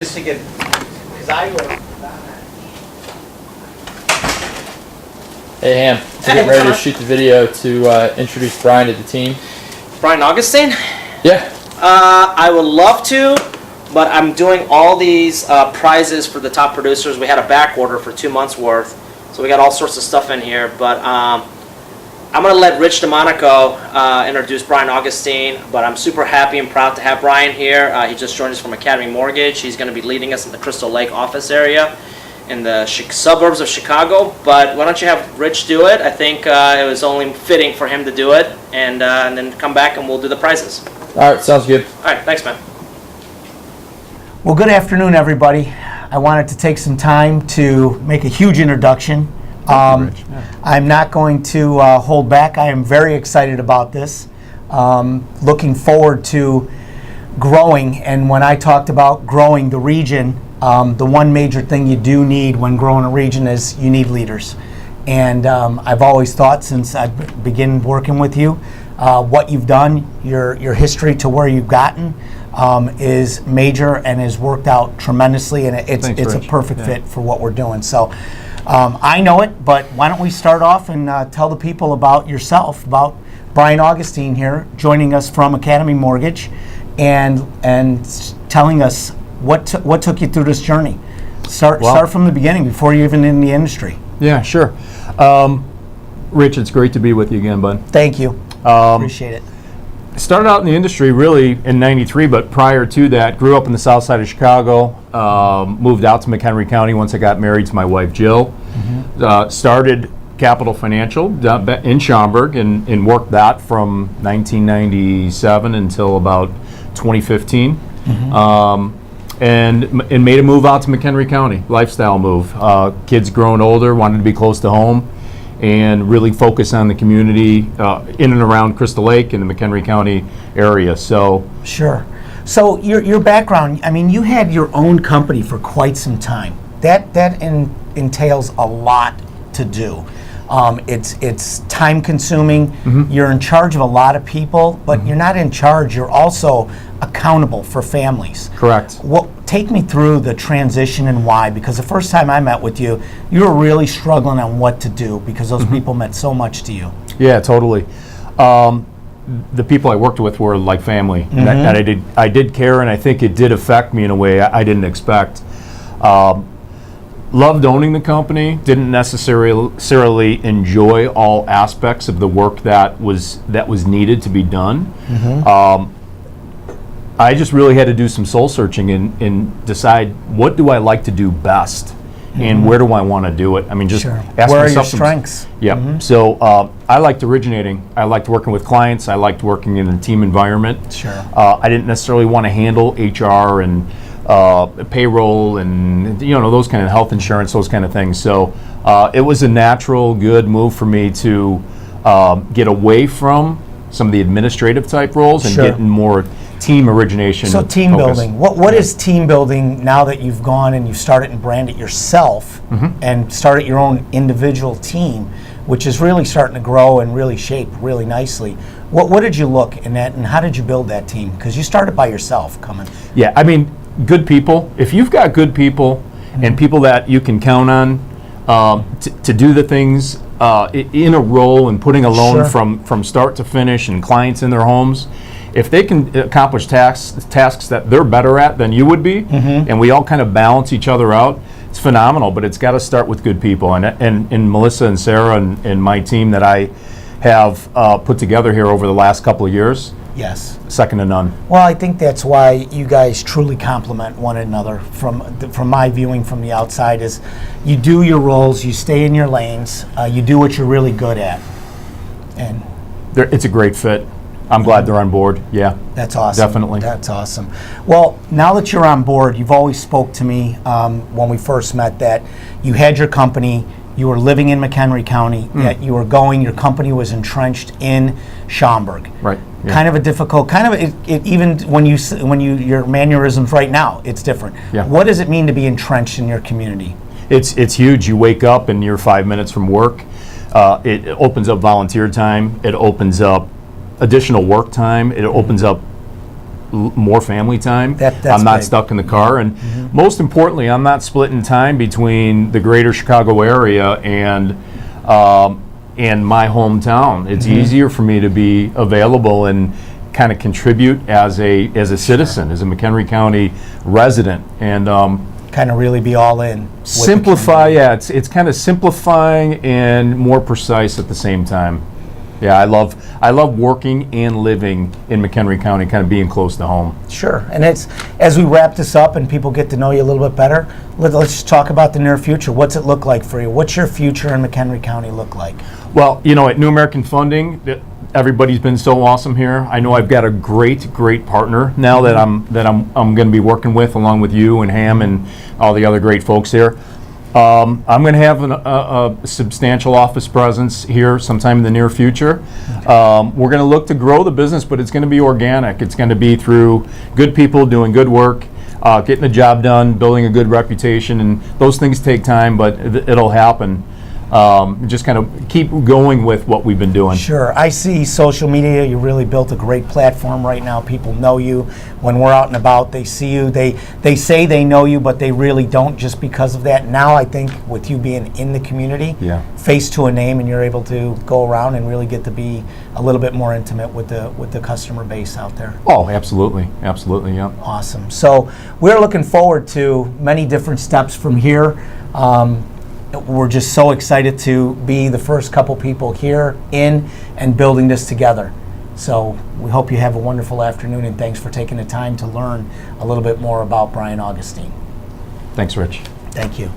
Just to get, because I would. Hey Ham, we're getting ready to shoot the video to introduce Brian to the team. Brian Augustine? Yeah. I would love to, but I'm doing all these prizes for the top producers. We had a back order for 2 months worth, so we got all sorts of stuff in here. But I'm going to let Rich DeMonico introduce Brian Augustine, but I'm super happy and proud to have Brian here. He just joined us from Academy Mortgage. He's going to be leading us in the Crystal Lake office area in the suburbs of Chicago. But why don't you have Rich do it? I think it was only fitting for him to do it, and then come back and we'll do the prizes. All right, sounds good. All right, thanks, man. Well, good afternoon, everybody. I wanted to take some time to make a huge introduction. I'm not going to hold back. I am very excited about this. Looking forward to growing, and when I talked about growing the region, the one major thing you do need when growing a region is you need leaders. And I've always thought since I began working with you, what you've done, your history to where you've gotten is major and has worked out tremendously, and it's a perfect fit for what we're doing. So I know it, but why don't we start off and tell the people about yourself, about Brian Augustine here, joining us from Academy Mortgage, and telling us what took you through this journey. Start from the beginning before you're even in the industry. Yeah, sure. Rich, it's great to be with you again, bud. Thank you. Appreciate it. Started out in the industry really in '93, but prior to that, grew up in the south side of Chicago, moved out to McHenry County once I got married to my wife, Jill. Started Capital Financial in Schaumburg and worked that from 1997 until about 2015. And made a move out to McHenry County, lifestyle move. Kids growing older, wanted to be close to home, and really focus on the community in and around Crystal Lake and the McHenry County area. So sure. So your background, I mean, you had your own company for quite some time. That entails a lot to do. It's time consuming. You're in charge of a lot of people, but you're not in charge. You're also accountable for families. Correct. Take me through the transition and why, because the first time I met with you, you were really struggling on what to do because those people meant so much to you. Yeah, totally. The people I worked with were like family, and I did care, and I think it did affect me in a way I didn't expect. Loved owning the company, didn't necessarily enjoy all aspects of the work that was needed to be done. I just really had to do some soul searching and decide what do I like to do best and where do I want to do it. I mean, just ask where are myself your strengths? Yep. So I liked originating. I liked working with clients. I liked working in a team environment. Sure. I didn't necessarily want to handle HR and payroll and those kind of health insurance, those kind of things. So it was a natural, good move for me to get away from some of the administrative type roles and get in more team origination. So team focus. building. What is team building now that you've gone and you've started and branded yourself and started your own individual team, which is really starting to grow and really shape really nicely? What did you look in that, and how did you build that team? Because you started by yourself coming. Yeah, I mean, good people. If you've got good people and people that you can count on to do the things in a role and putting a loan from start to finish and clients in their homes, if they can accomplish tasks that they're better at than you would be, and we all kind of balance each other out, it's phenomenal. But it's got to start with good people. And Melissa and Sarah and my team that I have put together here over the last couple of years, yes, second to none. Well, I think that's why you guys truly complement one another. From my viewing from the outside, is you do your roles, you stay in your lanes, you do what you're really good at, and it's a great fit. I'm glad they're on board. Yeah, that's awesome. Definitely. That's awesome. Well, now that you're on board, you've always spoke to me when we first met that you had your company, you were living in McHenry County, yet you were going, your company was entrenched in Schaumburg. Right. Yeah. Kind of a difficult, even when your mannerisms right now, it's different. Yeah. What does it mean to be entrenched in your community? It's huge. You wake up and you're 5 minutes from work. It opens up volunteer time. It opens up additional work time. It opens up more family time. That's I'm not big. stuck in the car, and most importantly, I'm not splitting time between the greater Chicago area and my hometown. It's easier for me to be available and kind of contribute as a citizen, as a McHenry County resident, and Kind of really be all in. with the simplify. community. Yeah, it's kind of simplifying and more precise at the same time. Yeah, I love working and living in McHenry County, kind of being close to home. Sure. And it's, as we wrap this up and people get to know you a little bit better, let's just talk about the near future. What's it look like for you? What's your future in McHenry County look like? Well, at New American Funding, everybody's been so awesome here. I know I've got a great partner now that I'm going to be working with, along with you and Ham and all the other great folks here. I'm going to have a substantial office presence here sometime in the near future. We're going to look to grow the business, but it's going to be organic. It's going to be through good people doing good work, getting the job done, building a good reputation, and those things take time, but it'll happen. Just kind of keep going with what we've been doing. Sure. I see social media. You really built a great platform right now. People know you. When we're out and about, they see you. They say they know you, but they really don't just because of that. Now I think with you being in the community, face to a name, and you're able to go around and really get to be a little bit more intimate with the customer base out there. Oh, absolutely. Absolutely, yeah. Awesome. So we're looking forward to many different steps from here. We're just so excited to be the first couple people here in and building this together. So we hope you have a wonderful afternoon, and thanks for taking the time to learn a little bit more about Brian Augustine. Thanks, Rich. Thank you.